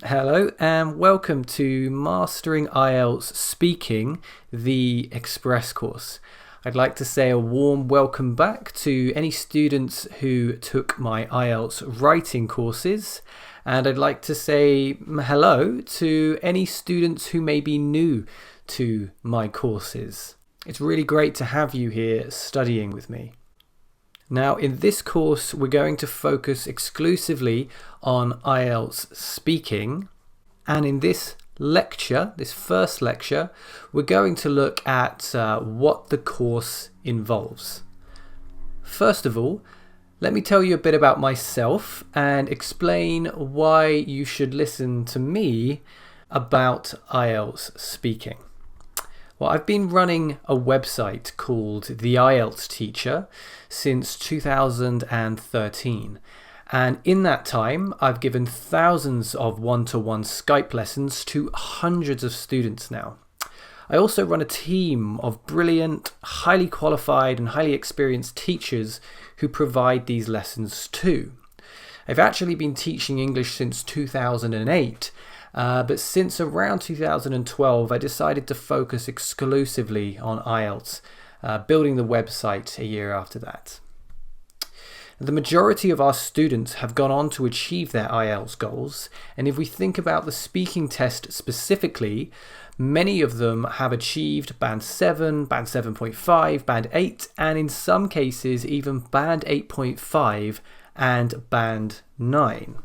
Hello and welcome to Mastering IELTS Speaking, the Express course. I'd like to say a warm welcome back to any students who took my IELTS writing courses, and I'd like to say hello to any students who may be new to my courses. It's really great to have you here studying with me. Now, in this course, we're going to focus exclusively on IELTS speaking. And in this lecture, this first lecture, we're going to look at what the course involves. First of all, let me tell you a bit about myself and explain why you should listen to me about IELTS speaking. Well, I've been running a website called The IELTS Teacher since 2013. And in that time, I've given thousands of one-to-one Skype lessons to hundreds of students now. I also run a team of brilliant, highly qualified and highly experienced teachers who provide these lessons too. I've actually been teaching English since 2008. But since around 2012, I decided to focus exclusively on IELTS, building the website a year after that. The majority of our students have gone on to achieve their IELTS goals, and if we think about the speaking test specifically, many of them have achieved Band 7, Band 7.5, Band 8, and in some cases even Band 8.5 and Band 9.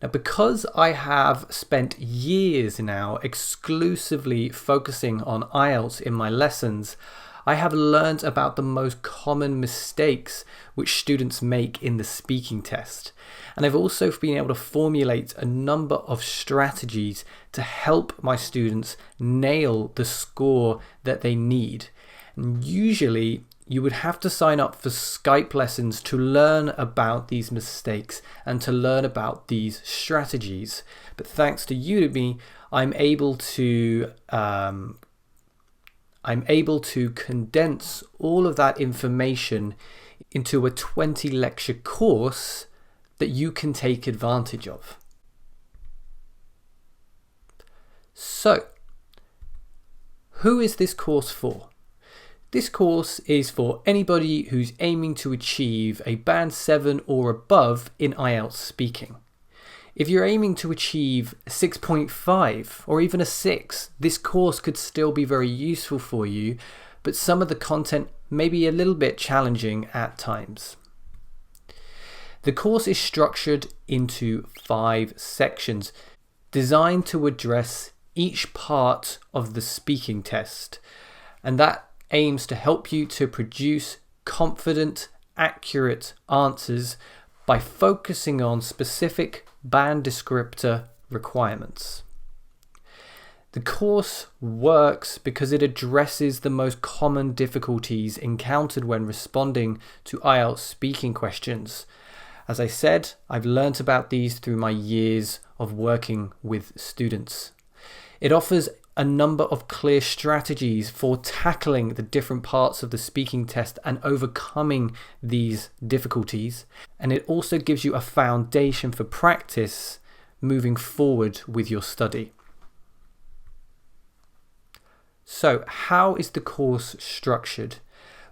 Now, because I have spent years now exclusively focusing on IELTS in my lessons, I have learned about the most common mistakes which students make in the speaking test. And I've also been able to formulate a number of strategies to help my students nail the score that they need. And usually, you would have to sign up for Skype lessons to learn about these mistakes and to learn about these strategies. But thanks to Udemy, I'm able to condense all of that information into a 20 lecture course that you can take advantage of. So, who is this course for? This course is for anybody who's aiming to achieve a Band 7 or above in IELTS speaking. If you're aiming to achieve a 6.5 or even a 6, this course could still be very useful for you, but some of the content may be a little bit challenging at times. The course is structured into 5 sections designed to address each part of the speaking test, and that aims to help you to produce confident, accurate answers by focusing on specific band descriptor requirements. The course works because it addresses the most common difficulties encountered when responding to IELTS speaking questions. As I said, I've learnt about these through my years of working with students. It offers a number of clear strategies for tackling the different parts of the speaking test and overcoming these difficulties. And it also gives you a foundation for practice moving forward with your study. So, how is the course structured?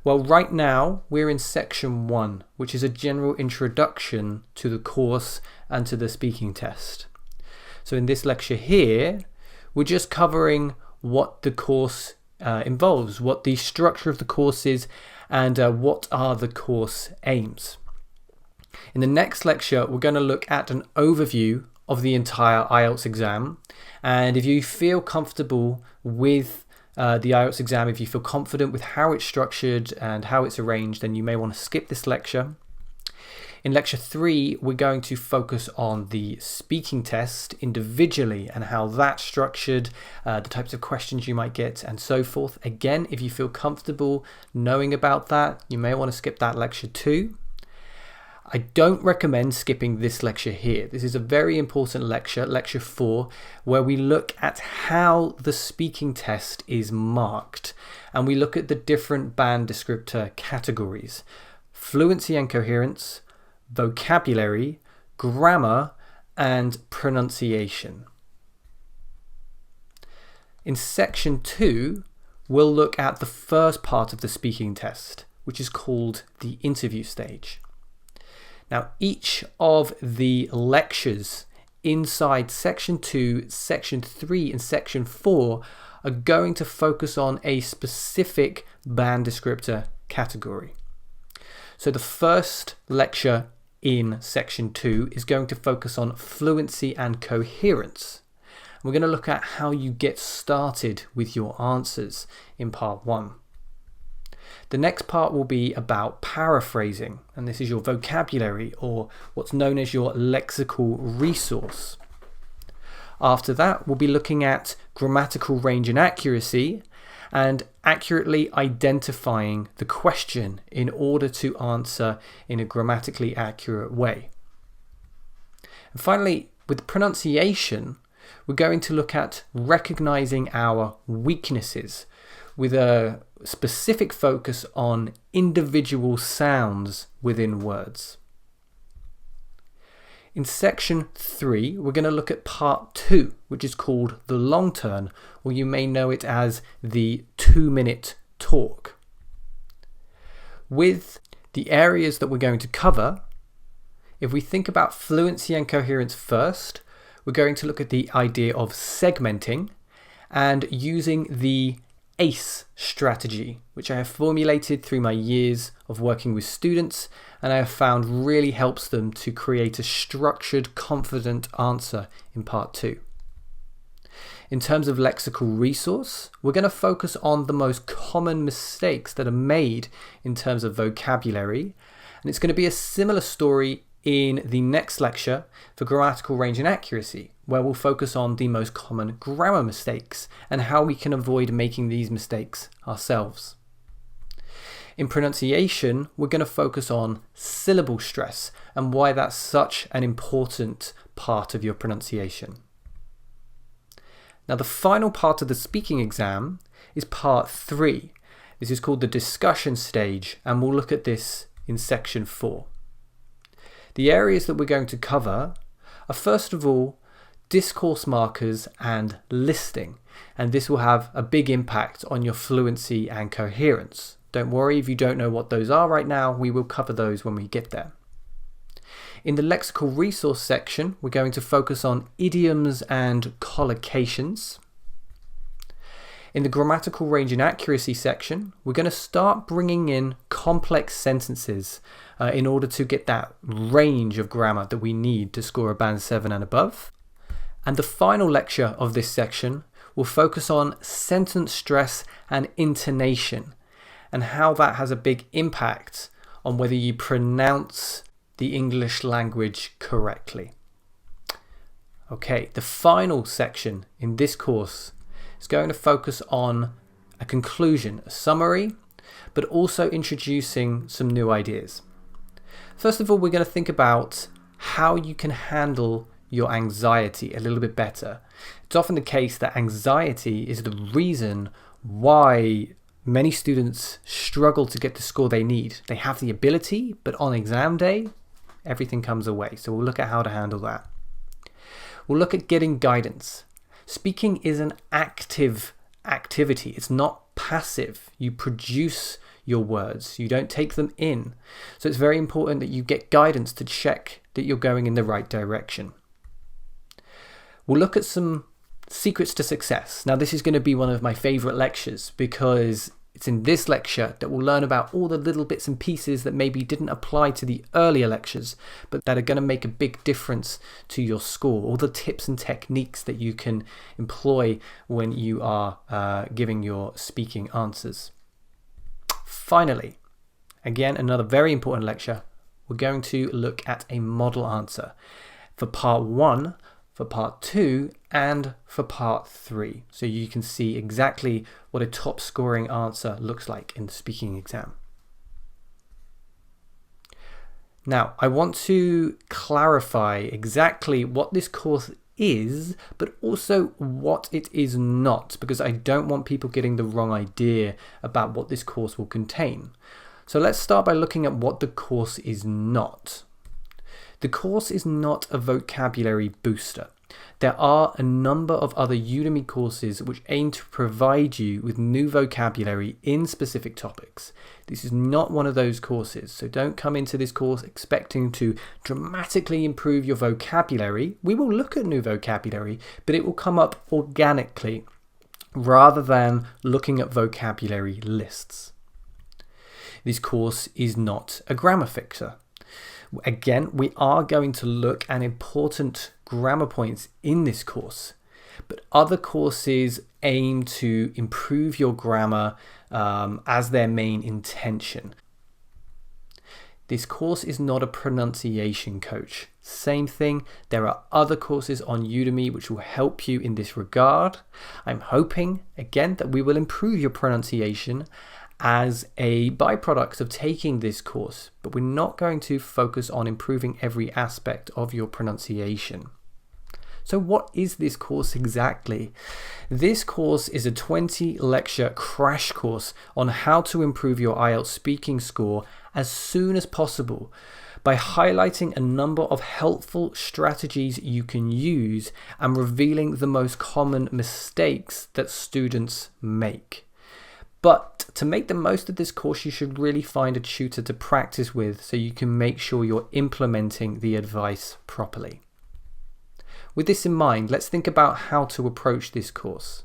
Well, right now we're in section 1, which is a general introduction to the course and to the speaking test. So in this lecture here, we're just covering what the course involves, what the structure of the course is, and what are the course aims. In the next lecture, we're going to look at an overview of the entire IELTS exam. And if you feel comfortable with the IELTS exam, if you feel confident with how it's structured and how it's arranged, then you may want to skip this lecture. In lecture 3, we're going to focus on the speaking test individually and how that's structured, the types of questions you might get, and so forth. Again, if you feel comfortable knowing about that, you may want to skip that lecture too. I don't recommend skipping this lecture here. This is a very important lecture, lecture 4, where we look at how the speaking test is marked, and we look at the different band descriptor categories: fluency and coherence, vocabulary, grammar, and pronunciation. In section 2, we'll look at the first part of the speaking test, which is called the interview stage. Now, each of the lectures inside section 2, section 3, and section 4 are going to focus on a specific band descriptor category. So the first lecture in section 2 is going to focus on fluency and coherence. We're going to look at how you get started with your answers in part 1. The next part will be about paraphrasing, and this is your vocabulary, or what's known as your lexical resource. After that, we'll be looking at grammatical range and accuracy, and accurately identifying the question in order to answer in a grammatically accurate way. And finally, with pronunciation, we're going to look at recognizing our weaknesses with a specific focus on individual sounds within words. In section 3, we're going to look at part 2, which is called the long turn, or you may know it as the 2-minute talk. With the areas that we're going to cover, if we think about fluency and coherence first, we're going to look at the idea of segmenting and using the ACE strategy, which I have formulated through my years of working with students, and I have found really helps them to create a structured, confident answer in part 2. In terms of lexical resource, we're going to focus on the most common mistakes that are made in terms of vocabulary, and it's going to be a similar story in the next lecture for grammatical range and accuracy, where we'll focus on the most common grammar mistakes and how we can avoid making these mistakes ourselves. In pronunciation, we're going to focus on syllable stress and why that's such an important part of your pronunciation. Now, the final part of the speaking exam is part 3. This is called the discussion stage, and we'll look at this in section 4. The areas that we're going to cover are, first of all, discourse markers and listing, and this will have a big impact on your fluency and coherence. Don't worry if you don't know what those are right now, we will cover those when we get there. In the lexical resource section, we're going to focus on idioms and collocations. In the grammatical range and accuracy section, we're going to start bringing in complex sentences in order to get that range of grammar that we need to score a band 7 and above. And the final lecture of this section will focus on sentence stress and intonation, and how that has a big impact on whether you pronounce the English language correctly. Okay, the final section in this course is going to focus on a conclusion, a summary, but also introducing some new ideas. First of all, we're going to think about how you can handle your anxiety a little bit better. It's often the case that anxiety is the reason why many students struggle to get the score they need. They have the ability, but on exam day, everything comes away. So we'll look at how to handle that. We'll look at getting guidance. Speaking is an active activity. It's not passive. You produce your words. You don't take them in. So it's very important that you get guidance to check that you're going in the right direction. We'll look at some secrets to success. Now, this is going to be one of my favorite lectures because it's in this lecture that we'll learn about all the little bits and pieces that maybe didn't apply to the earlier lectures, but that are going to make a big difference to your score. All the tips and techniques that you can employ when you are giving your speaking answers. Finally, again, another very important lecture, we're going to look at a model answer for part 1, for part 2, and for part 3. So you can see exactly what a top scoring answer looks like in the speaking exam. Now, I want to clarify exactly what this course is, but also what it is not, because I don't want people getting the wrong idea about what this course will contain. So let's start by looking at what the course is not. The course is not a vocabulary booster. There are a number of other Udemy courses which aim to provide you with new vocabulary in specific topics. This is not one of those courses, so don't come into this course expecting to dramatically improve your vocabulary. We will look at new vocabulary, but it will come up organically rather than looking at vocabulary lists. This course is not a grammar fixer. Again, we are going to look at important grammar points in this course, but other courses aim to improve your grammar as their main intention. This course is not a pronunciation coach. Same thing, there are other courses on Udemy which will help you in this regard. I'm hoping, again, that we will improve your pronunciation as a byproduct of taking this course, but we're not going to focus on improving every aspect of your pronunciation. So what is this course exactly? This course is a 20-lecture crash course on how to improve your IELTS speaking score as soon as possible by highlighting a number of helpful strategies you can use and revealing the most common mistakes that students make. But to make the most of this course, you should really find a tutor to practice with so you can make sure you're implementing the advice properly. With this in mind, let's think about how to approach this course.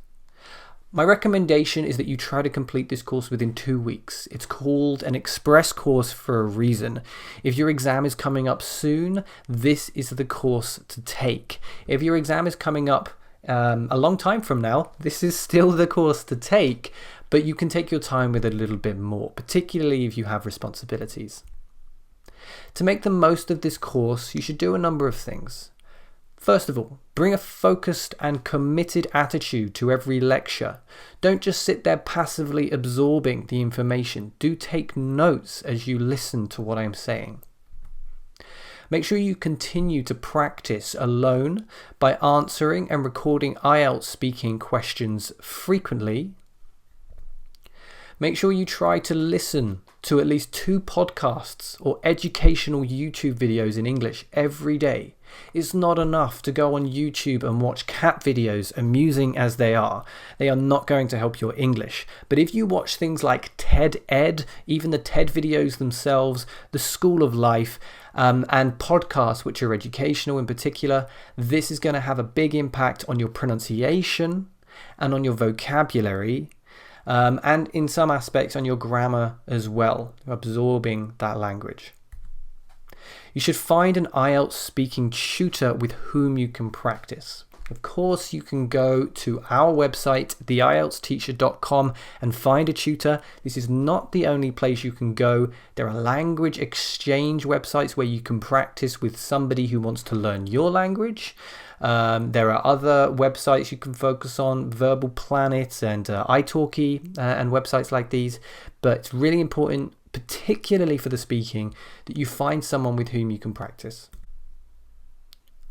My recommendation is that you try to complete this course within 2 weeks. It's called an express course for a reason. If your exam is coming up soon, this is the course to take. If your exam is coming up a long time from now, this is still the course to take, but you can take your time with a little bit more, particularly if you have responsibilities. To make the most of this course, you should do a number of things. First of all, bring a focused and committed attitude to every lecture. Don't just sit there passively absorbing the information. Do take notes as you listen to what I'm saying. Make sure you continue to practice alone by answering and recording IELTS speaking questions frequently. Make sure you try to listen to at least 2 podcasts or educational YouTube videos in English every day. It's not enough to go on YouTube and watch cat videos, amusing as they are. They are not going to help your English. But if you watch things like TED Ed, even the TED videos themselves, the School of Life, and podcasts which are educational in particular, this is going to have a big impact on your pronunciation and on your vocabulary. And in some aspects on your grammar as well, absorbing that language. You should find an IELTS speaking tutor with whom you can practice. Of course, you can go to our website, theieltsteacher.com, and find a tutor. This is not the only place you can go. There are language exchange websites where you can practice with somebody who wants to learn your language. There are other websites you can focus on, Verbal Planet and italki and websites like these. But it's really important, particularly for the speaking, that you find someone with whom you can practice.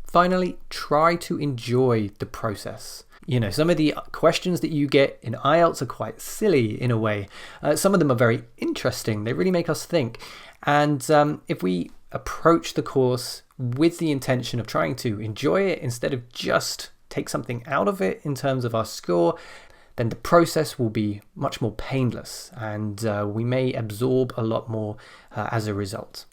Finally, try to enjoy the process. You know, some of the questions that you get in IELTS are quite silly in a way. Some of them are very interesting. They really make us think. And if we approach the course with the intention of trying to enjoy it instead of just take something out of it in terms of our score, then the process will be much more painless and we may absorb a lot more as a result.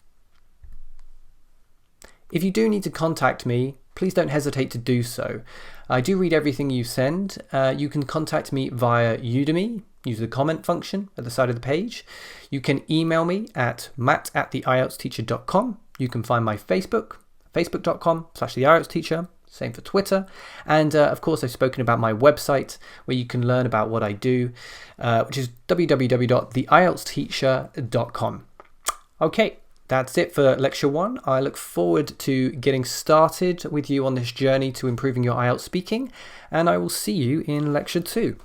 If you do need to contact me, please don't hesitate to do so. I do read everything you send. You can contact me via Udemy. Use the comment function at the side of the page. You can email me at matt@theieltsteacher.com. You can find my Facebook, facebook.com/theieltsteacher. Same for Twitter. And of course, I've spoken about my website where you can learn about what I do, which is www.theieltsteacher.com. Okay, that's it for Lecture 1. I look forward to getting started with you on this journey to improving your IELTS speaking, and I will see you in Lecture 2.